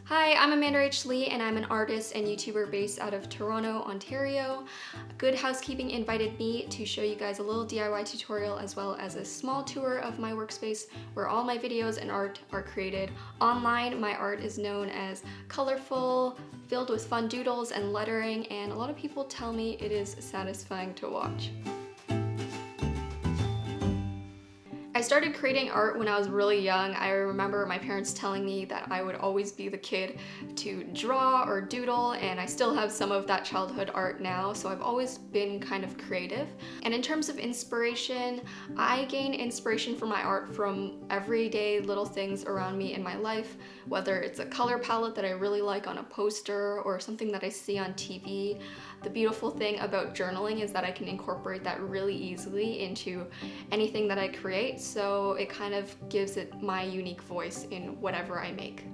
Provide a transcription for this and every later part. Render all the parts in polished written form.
Hi, I'm AmandaRachLee and I'm an artist and YouTuber based out of Toronto, Ontario. Good Housekeeping invited me to show you guys a little DIY tutorial as well as a small tour of my workspace where all my videos and art are created. Online, my art is known as colorful, filled with fun doodles and lettering, and a lot of people tell me it is satisfying to watch. I started creating art when I was really young. I remember my parents telling me that I would always be the kid to draw or doodle, and I still have some of that childhood art now, so I've always been kind of creative. And in terms of inspiration, I gain inspiration for my art from everyday little things around me in my life, whether it's a color palette that I really like on a poster or something that I see on TV. The beautiful thing about journaling is that I can incorporate that really easily into anything that I create, so it kind of gives it my unique voice in whatever I make.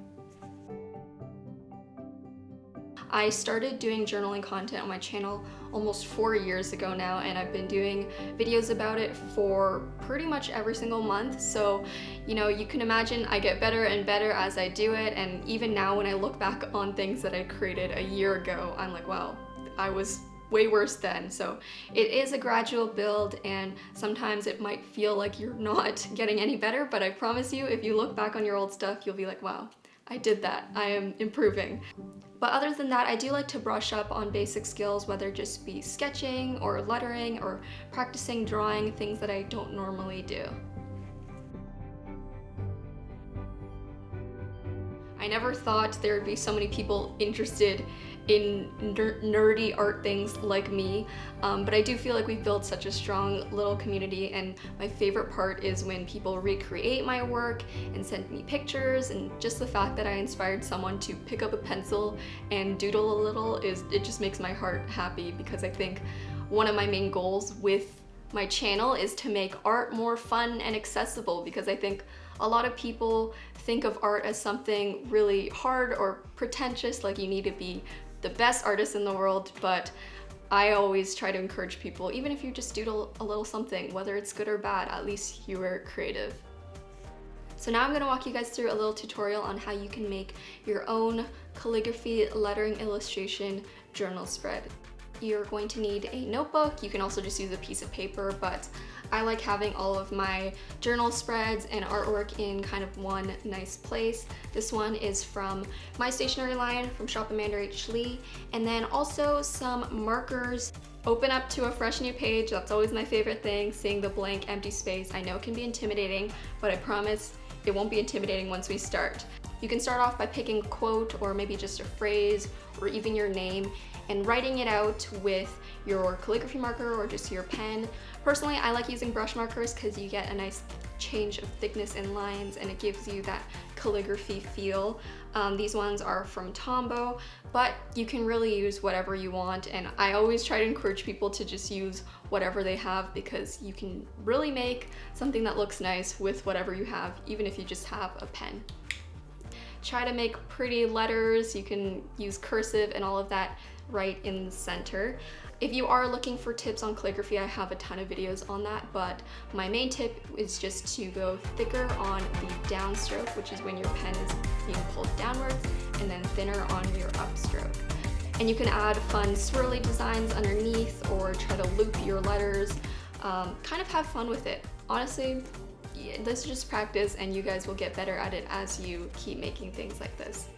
I started doing journaling content on my channel almost 4 years ago now, and I've been doing videos about it for pretty much every single month. So, you can imagine I get better and better as I do it, and even now when I look back on things that I created a year ago, I'm like, wow, I was way worse then. So it is a gradual build, and sometimes it might feel like you're not getting any better, but I promise you, if you look back on your old stuff, you'll be like, wow, I did that, I am improving. But other than that, I do like to brush up on basic skills, whether it just be sketching or lettering or practicing drawing, things that I don't normally do. I never thought there would be so many people interested in nerdy art things like me, but I do feel like we've built such a strong little community, and my favorite part is when people recreate my work and send me pictures, and just the fact that I inspired someone to pick up a pencil and doodle a little, it just makes my heart happy, because I think one of my main goals with my channel is to make art more fun and accessible, because I think a lot of people think of art as something really hard or pretentious, like you need to be the best artist in the world, but I always try to encourage people, even if you just doodle a little something, whether it's good or bad, at least you were creative. So now I'm going to walk you guys through a little tutorial on how you can make your own calligraphy lettering illustration journal spread. You're going to need a notebook. You can also just use a piece of paper, but I like having all of my journal spreads and artwork in kind of one nice place. This one is from my stationery line from shop AmandaRachLee, and then also some markers. Open up to a fresh new page. That's always my favorite thing, seeing the blank empty space. I know it can be intimidating, but I promise it won't be intimidating once we start. You can start off by picking a quote or maybe just a phrase or even your name and writing it out with your calligraphy marker or just your pen. Personally, I like using brush markers because you get a nice change of thickness in lines and it gives you that calligraphy feel. These ones are from Tombow, but you can really use whatever you want, and I always try to encourage people to just use whatever they have, because you can really make something that looks nice with whatever you have, even if you just have a pen. Try to make pretty letters. You can use cursive and all of that right in the center. If you are looking for tips on calligraphy, I have a ton of videos on that, but my main tip is just to go thicker on the downstroke, which is when your pen is being pulled downwards, and then thinner on your upstroke. And you can add fun swirly designs underneath or try to loop your letters. Kind of have fun with it. Honestly, this is just practice, and you guys will get better at it as you keep making things like this.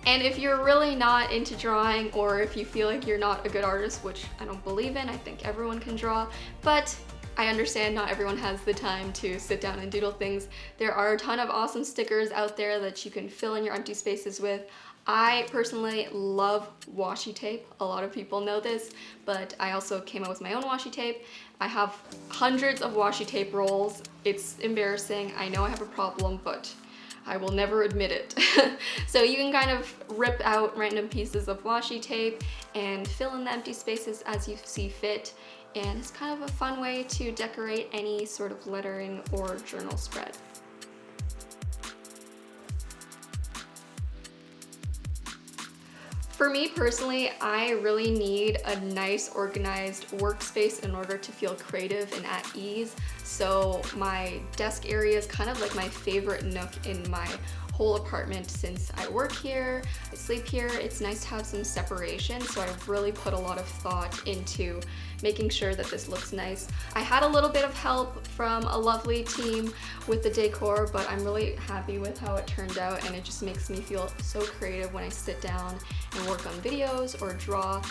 And if you're really not into drawing, or if you feel like you're not a good artist, which I don't believe in, I think everyone can draw, but I understand not everyone has the time to sit down and doodle things. There are a ton of awesome stickers out there that you can fill in your empty spaces with. I personally love washi tape. A lot of people know this, but I also came up with my own washi tape. I have hundreds of washi tape rolls. It's embarrassing. I know I have a problem, but I will never admit it. So you can kind of rip out random pieces of washi tape and fill in the empty spaces as you see fit. And it's kind of a fun way to decorate any sort of lettering or journal spread. For me personally, I really need a nice organized workspace in order to feel creative and at ease. So my desk area is kind of like my favorite nook in my whole apartment. Since I work here, I sleep here, it's nice to have some separation, so I've really put a lot of thought into making sure that this looks nice. I had a little bit of help from a lovely team with the decor, but I'm really happy with how it turned out, and it just makes me feel so creative when I sit down and work on videos or draw.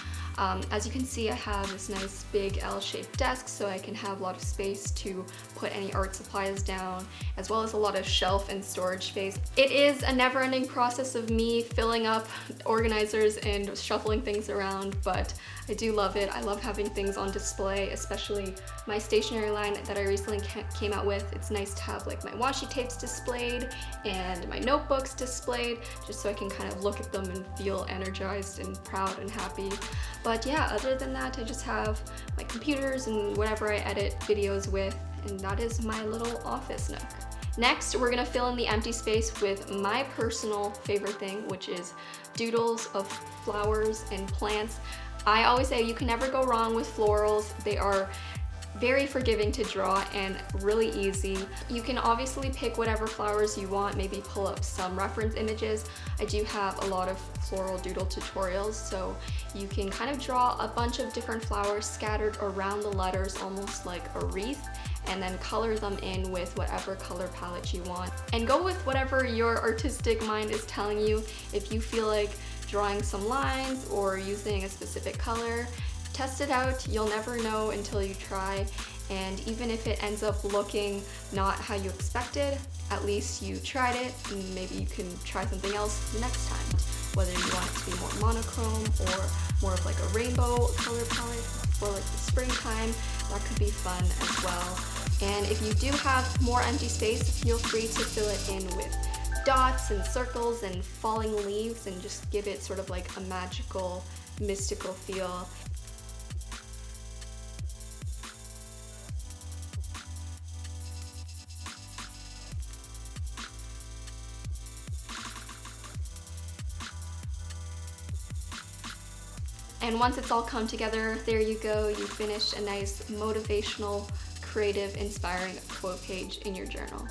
As you can see, I have this nice big L-shaped desk, so I can have a lot of space to put any art supplies down, as well as a lot of shelf and storage space. It is a never-ending process of me filling up organizers and shuffling things around, but I do love it. I love having things on display, especially my stationery line that I recently came out with. It's nice to have like my washi tapes displayed and my notebooks displayed, just so I can kind of look at them and feel energized and proud and happy. But yeah, other than that, I just have my computers and whatever I edit videos with, and that is my little office nook. Next, we're gonna fill in the empty space with my personal favorite thing, which is doodles of flowers and plants. I always say you can never go wrong with florals. They are very forgiving to draw and really easy. You can obviously pick whatever flowers you want, maybe pull up some reference images. I do have a lot of floral doodle tutorials, so you can kind of draw a bunch of different flowers scattered around the letters, almost like a wreath, and then color them in with whatever color palette you want. And go with whatever your artistic mind is telling you. If you feel like drawing some lines or using a specific color, test it out. You'll never know until you try, and even if it ends up looking not how you expected, at least you tried it, and maybe you can try something else next time. Whether you want it to be more monochrome or more of like a rainbow color palette for like the springtime, that could be fun as well. And if you do have more empty space, feel free to fill it in with dots and circles and falling leaves, and just give it sort of like a magical, mystical feel. And once it's all come together, there you go, you finished a nice motivational, creative, inspiring quote page in your journal.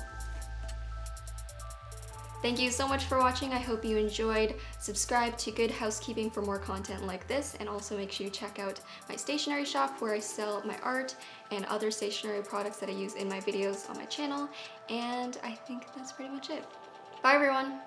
Thank you so much for watching. I hope you enjoyed. Subscribe to Good Housekeeping for more content like this, and also make sure you check out my stationery shop where I sell my art and other stationery products that I use in my videos on my channel. And I think that's pretty much it. Bye everyone!